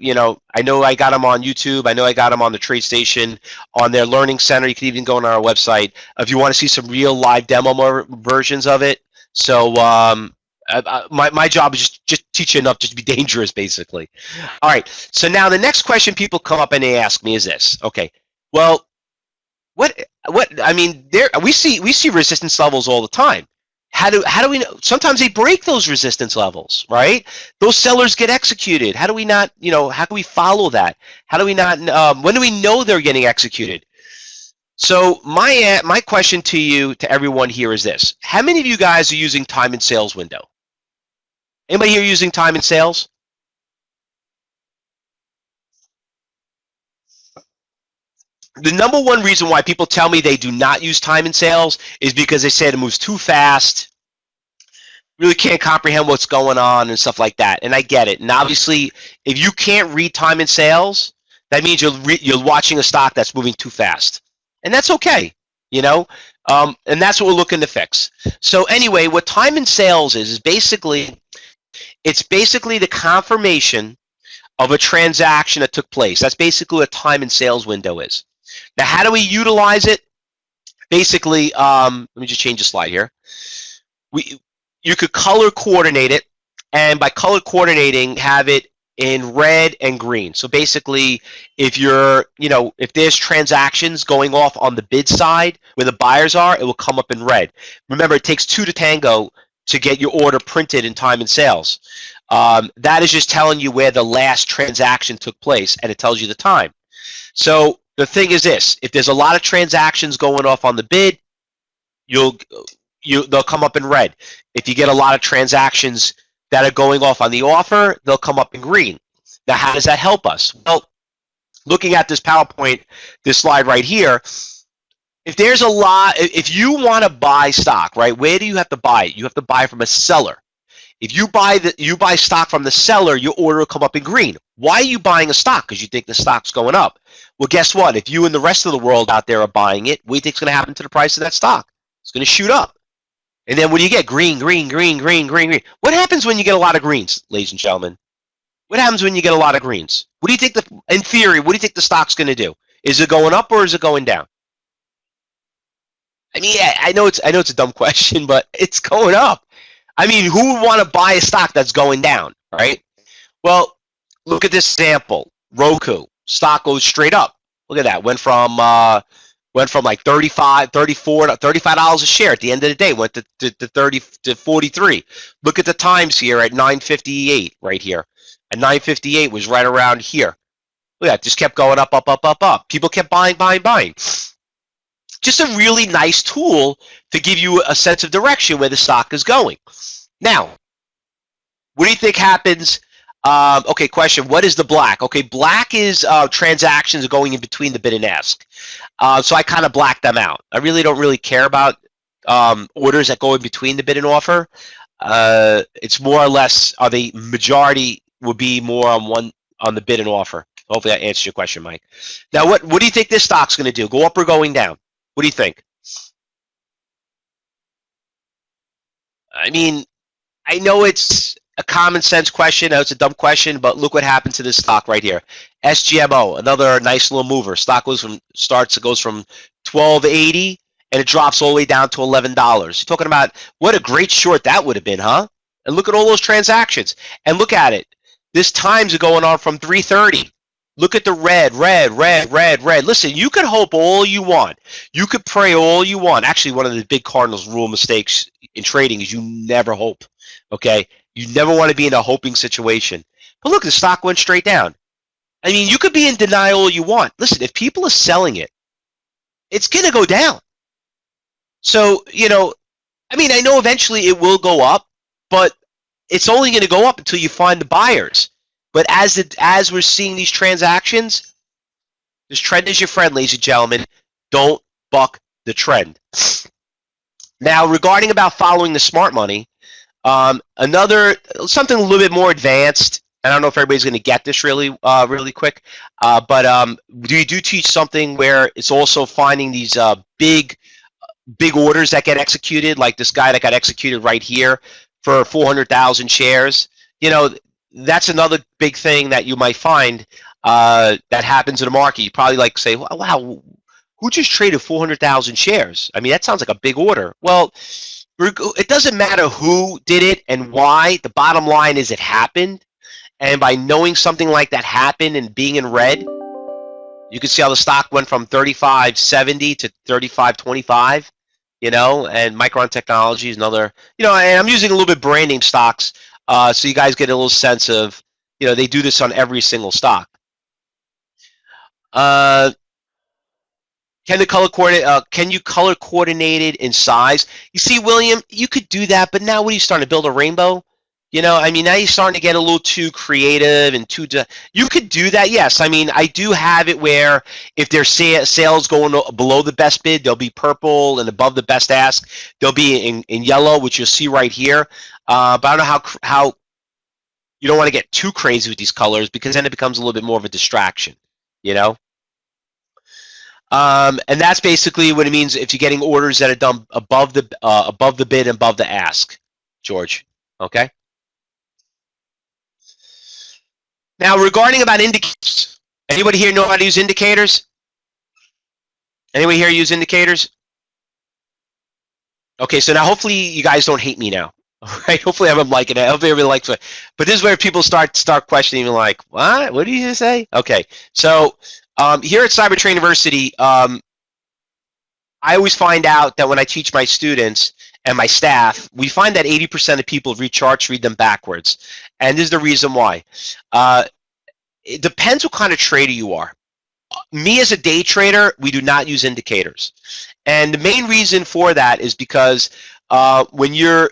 I know I got them on YouTube. I know I got them on the TradeStation, on their learning center. You can even go on our website if you want to see some real live demo versions of it. So my job is just teach you enough just to be dangerous, basically. All right. So now the next question people come up and they ask me is this. Okay. Well, I mean, we see resistance levels all the time. How do we know? Sometimes they break those resistance levels, right? Those sellers get executed. How do we not, how can we follow that? How do we not, when do we know they're getting executed? So my question to everyone here is this. How many of you guys are using time and sales window? Anybody here using time and sales? The number one reason why people tell me they do not use time and sales is because they say it moves too fast, really can't comprehend what's going on and stuff like that. And I get it. And obviously, if you can't read time and sales, that means you're watching a stock that's moving too fast. And that's okay, and that's what we're looking to fix. So anyway, what time and sales is basically, it's basically the confirmation of a transaction that took place. That's basically what time and sales window is. Now, how do we utilize it? Basically, let me just change the slide here. You could color coordinate it, and by color coordinating, have it in red and green. So basically, if there's transactions going off on the bid side where the buyers are, it will come up in red. Remember, it takes two to tango to get your order printed in time and sales. That is just telling you where the last transaction took place, and it tells you the time. So the thing is this: if there's a lot of transactions going off on the bid, they'll come up in red. If you get a lot of transactions that are going off on the offer, they'll come up in green. Now, how does that help us? Well, looking at this PowerPoint, this slide right here, if you want to buy stock, right, where do you have to buy it? You have to buy from a seller. If you buy stock from the seller, your order will come up in green. Why are you buying a stock? Because you think the stock's going up. Well, guess what? If you and the rest of the world out there are buying it, what do you think's going to happen to the price of that stock? It's going to shoot up. And then what do you get? Green, green, green, green, green, green. What happens when you get a lot of greens, ladies and gentlemen? What happens when you get a lot of greens? What do you think in theory, what do you think the stock's going to do? Is it going up or is it going down? I mean, I know it's a dumb question, but it's going up. I mean, who would want to buy a stock that's going down, right? Well, look at this example. Roku stock goes straight up. Look at that. Went from like 35, 34 to $35 a share at the end of the day. Went to 30 to 43. Look at the times here at 9:58 right here. At 9:58 was right around here. Look at that. Just kept going up, up, up, up, up. People kept buying, buying, buying. Just a really nice tool to give you a sense of direction where the stock is going. Now, what do you think happens? Okay, question. What is the black? Okay, black is transactions going in between the bid and ask. So I kind of black them out. I really don't really care about orders that go in between the bid and offer. It's more or less, the majority would be more on the bid and offer. Hopefully that answers your question, Mike. Now, what do you think this stock's going to do? Go up or going down? What do you think? I mean, I know it's a common sense question. I know it's a dumb question, but look what happened to this stock right here. SGMO, another nice little mover. Stock goes from 12.80 and it drops all the way down to $11. You're talking about what a great short that would have been, huh? And look at all those transactions. And look at it. This times are going on from 3:30. Look at the red, red, red, red, red. Listen, you could hope all you want. You could pray all you want. Actually, one of the big Cardinals rule mistakes in trading is you never hope, okay? You never want to be in a hoping situation. But look, the stock went straight down. I mean, you could be in denial all you want. Listen, if people are selling it, it's going to go down. So, I mean, I know eventually it will go up, but it's only going to go up until you find the buyers. But as we're seeing these transactions, this trend is your friend, ladies and gentlemen. Don't buck the trend. Now, regarding about following the smart money, something a little bit more advanced. I don't know if everybody's going to get this really quick, but we do teach something where it's also finding these big orders that get executed, like this guy that got executed right here for 400,000 shares. That's another big thing that you might find that happens in the market. You probably like say, wow, who just traded 400,000 shares? I mean, that sounds like a big order. Well, it doesn't matter who did it and why. The bottom line is it happened. And by knowing something like that happened and being in red, you can see how the stock went from 35.70 to 35.25, and Micron Technology is another, and I'm using a little bit brand name stocks. So you guys get a little sense of, they do this on every single stock. Can you color coordinate it in size? You see, William, you could do that, but now what are you starting to build a rainbow? I mean, now you're starting to get a little too creative and you could do that, yes. I mean, I do have it where if there's sales going below the best bid, they'll be purple, and above the best ask, they'll be in yellow, which you'll see right here. But I don't know how you don't want to get too crazy with these colors, because then it becomes a little bit more of a distraction, And that's basically what it means if you're getting orders that are done above the bid and above the ask, George. Okay. Now, regarding about indicators, anybody here know how to use indicators? Anybody here use indicators? Okay, so now hopefully you guys don't hate me now. All right, hopefully I'm liking it. Hopefully everybody likes it. But this is where people start questioning, like, what? What did you say? Okay, so here at Cybertrain University, I always find out that when I teach my students and my staff, we find that 80% of people read charts, read them backwards. And this is the reason why. It depends what kind of trader you are. Me as a day trader, we do not use indicators. And the main reason for that is because when you're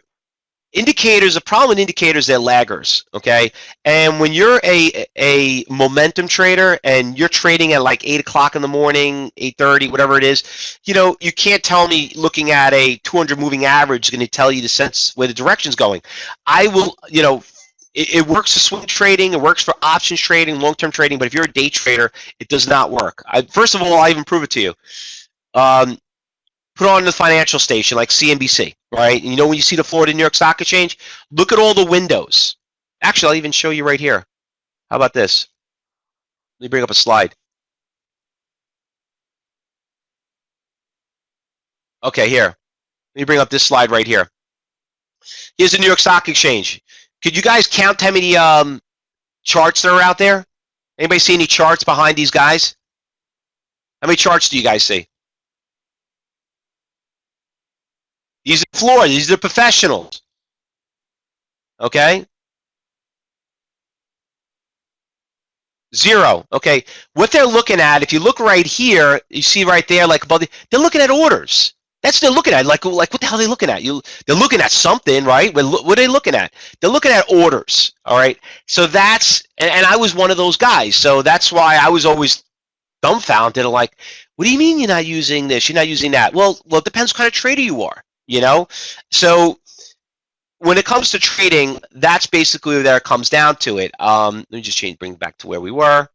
indicators, the problem with indicators, they're laggers, okay? And when you're a momentum trader and you're trading at like 8 o'clock in the morning, 8:30, whatever it is, you can't tell me looking at a 200 moving average is going to tell you the sense where the direction's going. I will, it works for swing trading, it works for options trading, long-term trading, but if you're a day trader, it does not work. First of all, I'll even prove it to you. Put on the financial station like CNBC, right? And when you see the Florida New York Stock Exchange, look at all the windows. Actually, I'll even show you right here. How about this? Let me bring up a slide. Okay, here. Let me bring up this slide right here. Here's the New York Stock Exchange. Could you guys count how many charts that are out there? Anybody see any charts behind these guys? How many charts do you guys see? These are Florida. These are professionals. Okay? 0. Okay. What they're looking at, if you look right here, you see right there, like above they're looking at orders. That's what they're looking at. Like what the hell are they looking at? They're looking at something, right? What are they looking at? They're looking at orders. All right. So that's, and I was one of those guys. So that's why I was always dumbfounded. Like, what do you mean you're not using this? You're not using that? Well, it depends what kind of trader you are. So when it comes to trading, that's basically where it comes down to it. Let me just bring it back to where we were.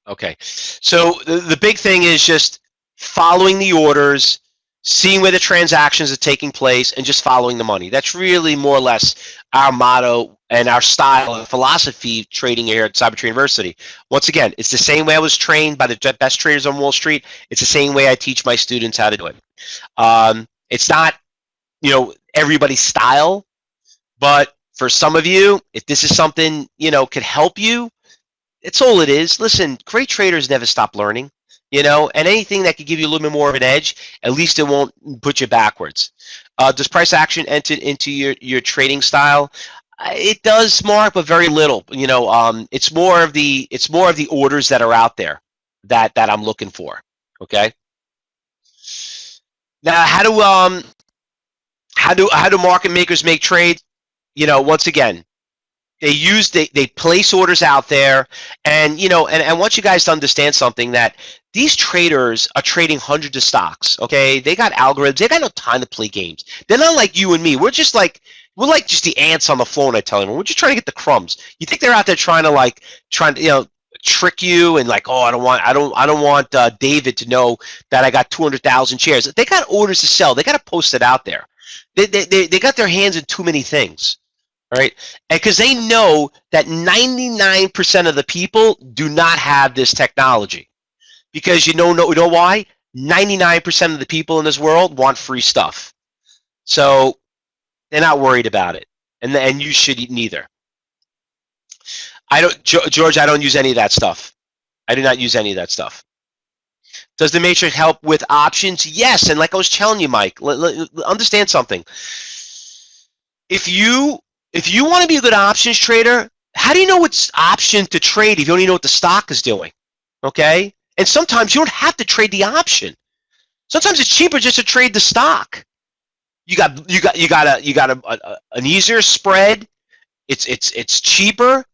Okay, so the big thing is just following the orders, seeing where the transactions are taking place, and just following the money. That's really more or less our motto and our style and philosophy trading here at Cyber Trade University. Once again, it's the same way I was trained by the best traders on Wall Street. It's the same way I teach my students how to do it. It's not, everybody's style, but for some of you, if this is something, could help you, it's all it is. Listen, great traders never stop learning. And anything that could give you a little bit more of an edge, at least it won't put you backwards. Does price action enter into your trading style? It does, Mark, but very little. It's more of the orders that are out there that I'm looking for. Okay. Now, how do market makers make trades? Once again, they place orders out there, and and I want you guys to understand something, that these traders are trading hundreds of stocks. Okay, they got algorithms. They got no time to play games. They're not like you and me. We're like just the ants on the floor. And I tell them, we're just trying to get the crumbs. You think they're out there trying to trick you and like, oh, I don't want David to know that I got 200,000 shares. They got orders to sell. They got to post it out there. They got their hands in too many things. All right, and because they know that 99% of the people do not have this technology, because you know why? 99% of the people in this world want free stuff, so they're not worried about it, and you should neither. George, I don't use any of that stuff. I do not use any of that stuff. Does the matrix help with options? Yes, and like I was telling you, Mike, understand something. If you want to be a good options trader, how do you know what's option to trade if you don't even know what the stock is doing? Okay? And sometimes you don't have to trade the option. Sometimes it's cheaper just to trade the stock. You got an easier spread. It's cheaper,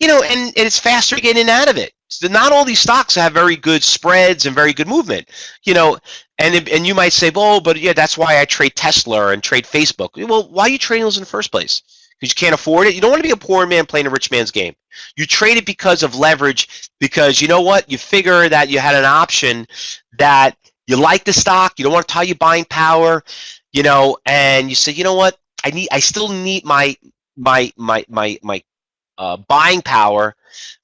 and it's faster to get in and out of it. So not all these stocks have very good spreads and very good movement, and you might say, well, but yeah, that's why I trade Tesla and trade Facebook. Well, why are you trading those in the first place? Because you can't afford it. You don't want to be a poor man playing a rich man's game. You trade it because of leverage, because you know what? You figure that you had an option, that you like the stock, you don't want to tie your buying power, and you say, you know what? I still need my buying power,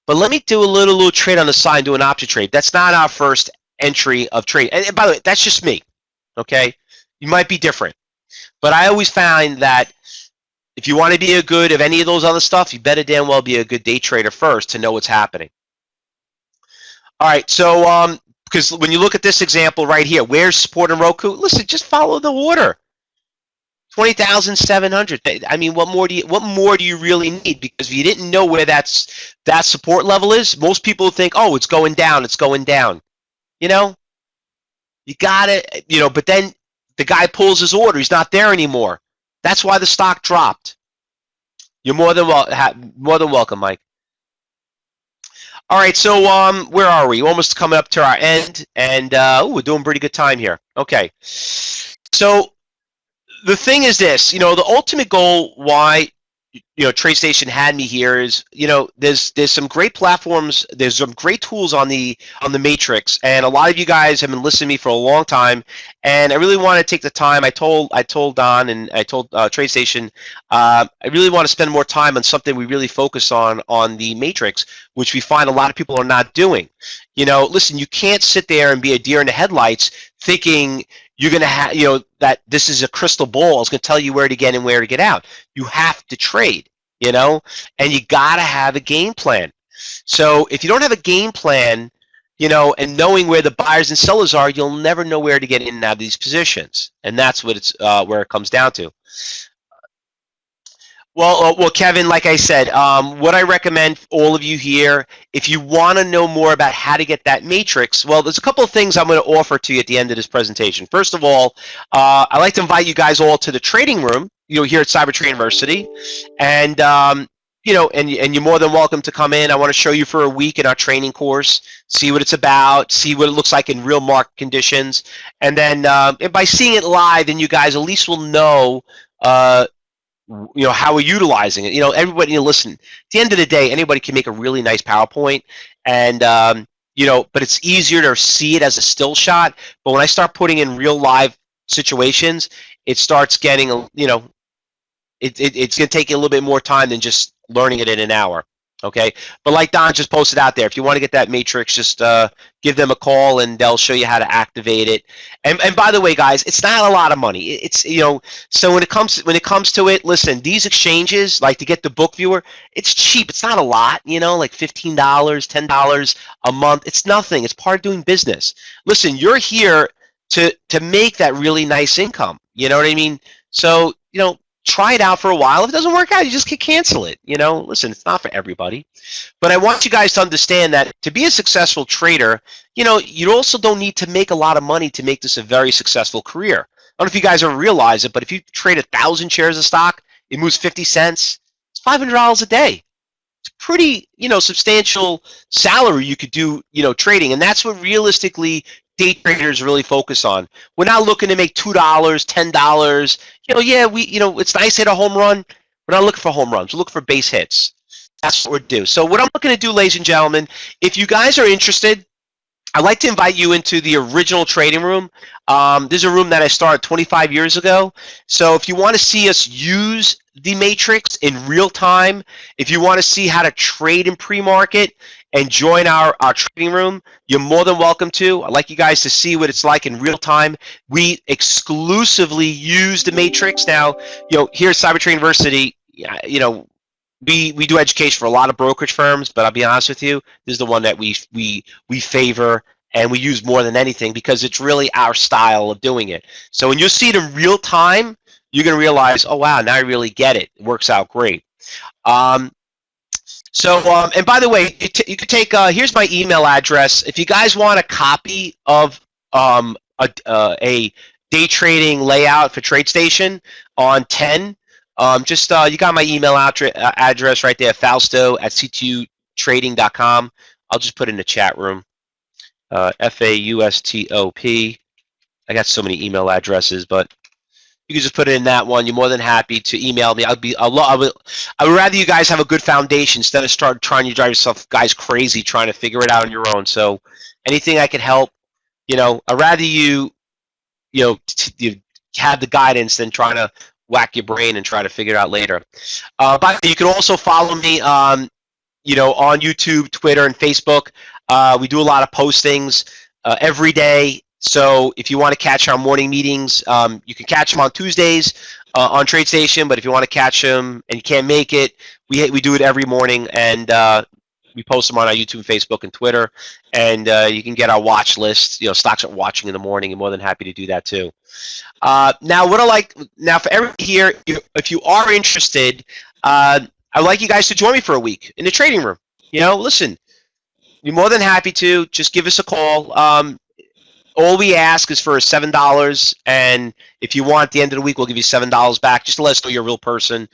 but let me do a little trade on the side and do an option trade. That's not our first entry of trade. And by the way, that's just me. Okay? You might be different. But I always find that if you want to be a good of any of those other stuff, you better damn well be a good day trader first to know what's happening. All right, so because when you look at this example right here, where's support in Roku? Listen, just follow the order. 20,700. I mean, what more do you really need? Because if you didn't know where that support level is, most people think, oh, it's going down, it's going down. You got it. But then the guy pulls his order. He's not there anymore. That's why the stock dropped. You're more than welcome, Mike. All right, so where are we? Almost coming up to our end, and we're doing pretty good time here. Okay, so the thing is this, the ultimate goal why TradeStation had me here is, there's some great platforms, there's some great tools on the matrix, and a lot of you guys have been listening to me for a long time, and I really want to take the time. I told Don and I told TradeStation, I really want to spend more time on something we really focus on the matrix, which we find a lot of people are not doing. Listen, you can't sit there and be a deer in the headlights thinking you're going to have, that this is a crystal ball. It's going to tell you where to get in, where to get out. You have to trade, and you got to have a game plan. So if you don't have a game plan, and knowing where the buyers and sellers are, you'll never know where to get in and out of these positions. And that's what where it comes down to. Well, Kevin, like I said, what I recommend for all of you here, if you want to know more about how to get that matrix, well, there's a couple of things I'm going to offer to you at the end of this presentation. First of all, I'd like to invite you guys all to the trading room, here at Cyber Trade University, and and you're more than welcome to come in. I want to show you for a week in our training course, see what it's about, see what it looks like in real market conditions, and then and by seeing it live, then you guys at least will know. How we're utilizing it. Everybody, listen, at the end of the day, anybody can make a really nice PowerPoint, and but it's easier to see it as a still shot. But when I start putting in real live situations, it starts getting it's going to take you a little bit more time than just learning it in an hour. Okay, but like Don just posted out there, if you want to get that matrix, just give them a call and they'll show you how to activate it. And by the way, guys, it's not a lot of money. It's so when it comes to it, listen, these exchanges, like to get the book viewer, it's cheap. It's not a lot, like $15, $10 a month. It's nothing. It's part of doing business. Listen, you're here to make that really nice income. You know what I mean? So try it out for a while. If it doesn't work out, you just can cancel it. Listen, it's not for everybody. But I want you guys to understand that to be a successful trader, you also don't need to make a lot of money to make this a very successful career. I don't know if you guys ever realize it, but if you trade 1,000 shares of stock, it moves 50 cents. It's $500 a day. It's a pretty, substantial salary you could do, trading. And that's what realistically day traders really focus on. We're not looking to make $2, $10. Yeah, it's nice to hit a home run. We're not looking for home runs. We're looking for base hits. That's what we're doing. So what I'm looking to do, ladies and gentlemen, if you guys are interested, I'd like to invite you into the original trading room. There's a room that I started 25 years ago. So if you want to see us use the matrix in real time, if you want to see how to trade in pre-market and join our trading room, you're more than welcome to. I'd like you guys to see what it's like in real time. We exclusively use the matrix. Now, here at Cyber Trade University, we do education for a lot of brokerage firms, but I'll be honest with you, this is the one that we favor and we use more than anything because it's really our style of doing it. So when you see it in real time, you're going to realize, oh wow, now I really get it. It works out great. And by the way, you could take, here's my email address. If you guys want a copy of a day trading layout for TradeStation on 10, you got my email address right there, Fausto@ctutrading.com. I'll just put it in the chat room. FAUSTOP. I got so many email addresses, but you can just put it in that one. You're more than happy to email me. I would rather you guys have a good foundation instead of start trying to drive yourself guys crazy trying to figure it out on your own. So anything I can help, I'd rather you have the guidance than trying to whack your brain and try to figure it out later. But you can also follow me on YouTube, Twitter, and Facebook. We do a lot of postings every day. So if you want to catch our morning meetings, you can catch them on Tuesdays on TradeStation. But if you want to catch them and you can't make it, we do it every morning, and we post them on our YouTube, Facebook, and Twitter. And you can get our watch list. Stocks are watching in the morning. I'm more than happy to do that too. Now for everyone here, if you are interested, I'd like you guys to join me for a week in the trading room. Listen, you're more than happy to. Just give us a call. All we ask is for $7, and if you want, at the end of the week, we'll give you $7 back, just to let us know you're a real person.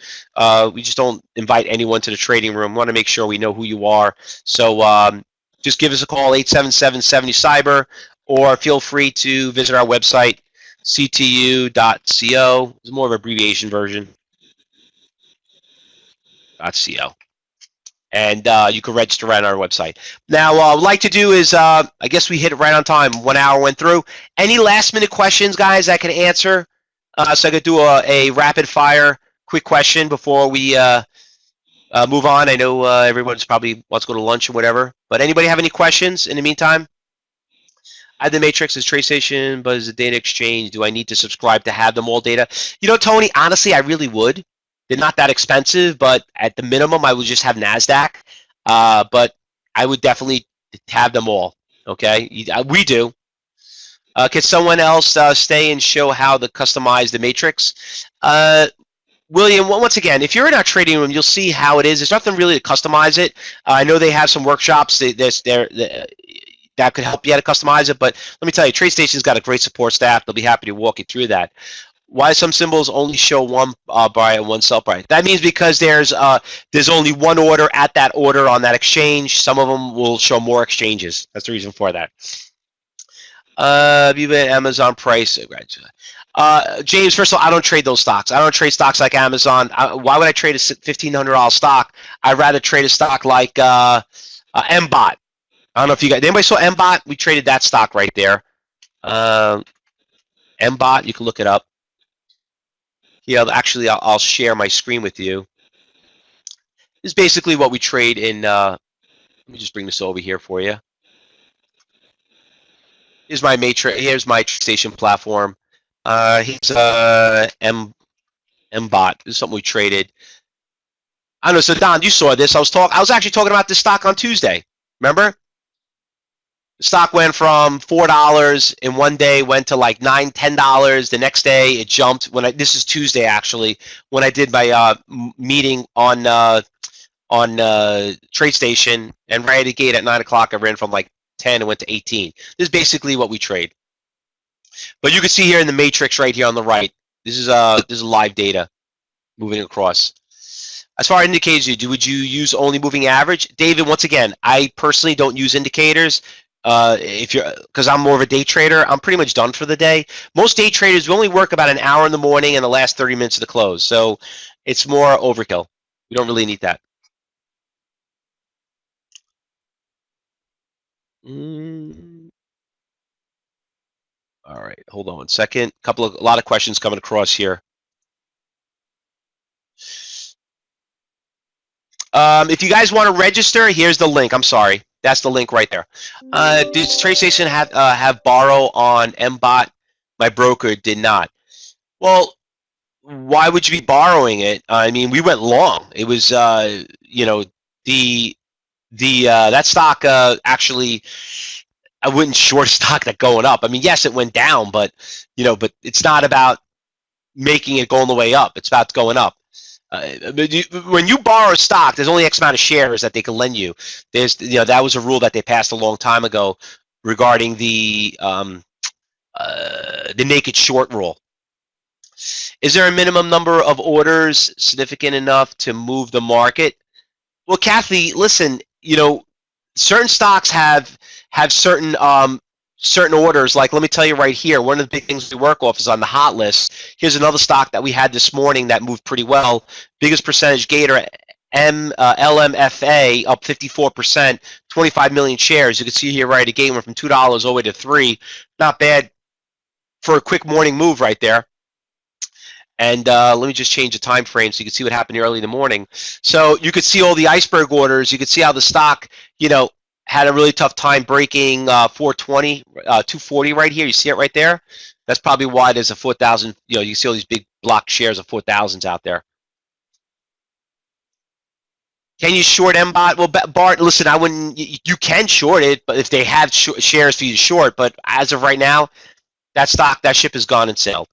We just don't invite anyone to the trading room. We want to make sure we know who you are. So just give us a call, 877-70-CYBER, or feel free to visit our website, ctu.co. It's more of an abbreviation version. .co. And you can register right on our website. Now, what I'd like to do is, I guess we hit it right on time. 1 hour went through. Any last-minute questions, guys, I can answer? So I could do a rapid-fire quick question before we move on. I know everyone's probably wants to go to lunch or whatever. But anybody have any questions in the meantime? I have the Matrix as TradeStation, but as a data exchange, do I need to subscribe to have them all data? You know, Tony, honestly, I really would. They're not that expensive, but at the minimum, I would just have NASDAQ. But I would definitely have them all, okay? We do. Can someone else stay and show how to customize the Matrix? William, once again, if you're in our trading room, you'll see how it is. There's nothing really to customize it. I know they have some workshops that could help you how to customize it, but let me tell you, TradeStation's got a great support staff. They'll be happy to walk you through that. Why some symbols only show one buy and one sell price? That means because there's only one order at that order on that exchange. Some of them will show more exchanges. That's the reason for that. You've been Amazon price. James, first of all, I don't trade those stocks. I don't trade stocks like Amazon. Why would I trade a $1,500 stock? I'd rather trade a stock like MBOT. I don't know if you guys, anybody saw MBOT? We traded that stock right there. MBOT, you can look it up. Yeah, actually, I'll share my screen with you. This is basically what we trade in. Let me just bring this over here for you. Here's my matrix. Here's my TradeStation platform. Here's MBOT. This is something we traded. I don't know. So Don, you saw this. I was actually talking about this stock on Tuesday. Remember? The stock went from $4 in one day, went to like $9, $10. The next day, it jumped. This is Tuesday actually, when I did my meeting on TradeStation, and right at the gate at 9 o'clock, I ran from like 10 and went to 18. This is basically what we trade. But you can see here in the matrix right here on the right, this is live data moving across. As far as indicators, would you use only moving average? David, once again, I personally don't use indicators. Because I'm more of a day trader, I'm pretty much done for the day. Most day traders, we only work about an hour in the morning and the last 30 minutes of the close. So it's more overkill. We don't really need that. All right, hold on 1 second. A lot of questions coming across here. If you guys want to register, here's the link. I'm sorry. That's the link right there. Does TradeStation have borrow on MBOT? My broker did not. Well, why would you be borrowing it? I mean, we went long. It was, you know, that stock actually, I wouldn't short stock that going up. I mean, yes, it went down, but you know, but it's not about making it going the way up. It's about going up. When you borrow a stock, there's only X amount of shares that they can lend you. That was a rule that they passed a long time ago regarding the naked short rule. Is there a minimum number of orders significant enough to move the market? Well, Kathy, listen. Certain stocks have certain orders. Like, let me tell you right here, one of the big things we work off is on the hot list. Here's another stock that we had this morning that moved pretty well. Biggest percentage gainer, LMFA, up 54%, 25 million shares. You can see here right again, went from $2 all the way to $3. Not bad for a quick morning move right there. And let me just change the time frame so you can see what happened early in the morning. So you could see all the iceberg orders. You could see how the stock, had a really tough time breaking 420, 240 right here. You see it right there? That's probably why there's a 4,000, you see all these big block shares of 4,000s out there. Can you short MBOT? Well, Bart, listen, I wouldn't, you can short it, but if they have shares for you to short, but as of right now, that ship is gone and sailed.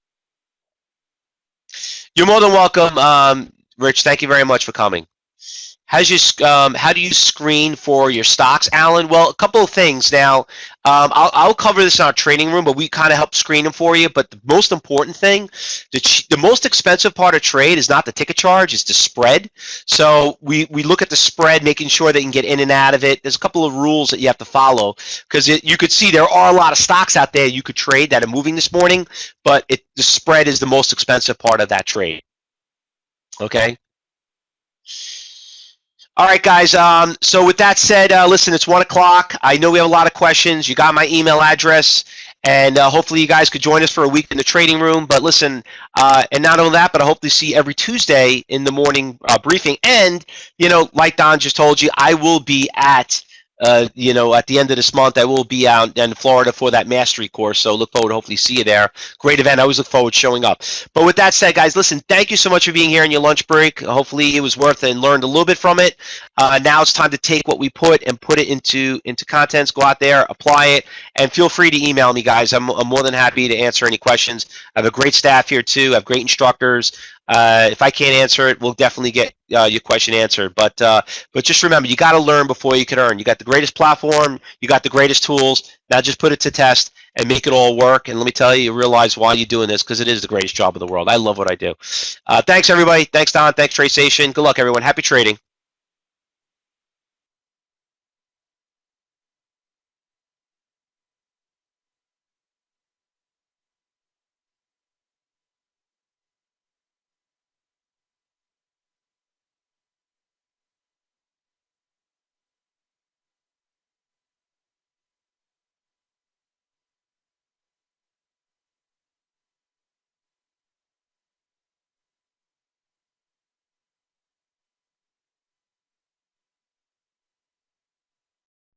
You're more than welcome, Rich. Thank you very much for coming. how do you screen for your stocks, Alan? Well, a couple of things. Now, I'll cover this in our training room, but we kind of help screen them for you. But the most important thing, the most expensive part of trade is not the ticket charge, it's the spread. So we look at the spread, making sure they can get in and out of it. There's a couple of rules that you have to follow, because you could see there are a lot of stocks out there you could trade that are moving this morning, but the spread is the most expensive part of that trade. Okay. All right, guys. So with that said, listen, it's 1 o'clock. I know we have a lot of questions. You got my email address, and hopefully you guys could join us for a week in the trading room. But listen, and not only that, but I hope to see you every Tuesday in the morning briefing. And, like Don just told you, I will be at at the end of this month, I will be out in Florida for that mastery course. So look forward to hopefully see you there. Great event. I always look forward to showing up. But with that said, guys, listen, thank you so much for being here in your lunch break. Hopefully it was worth it and learned a little bit from it. Now it's time to take what we put and put it into contents. Go out there, apply it, and feel free to email me, guys. I'm more than happy to answer any questions. I have a great staff here too. I have great instructors. If I can't answer it, we'll definitely get your question answered. But just remember, you got to learn before you can earn. You got the greatest platform, you got the greatest tools. Now just put it to test and make it all work. And let me tell you, you realize why you're doing this, because it is the greatest job in the world. I love what I do. Thanks, everybody. Thanks, Don. Thanks, TradeStation. Good luck, everyone. Happy trading.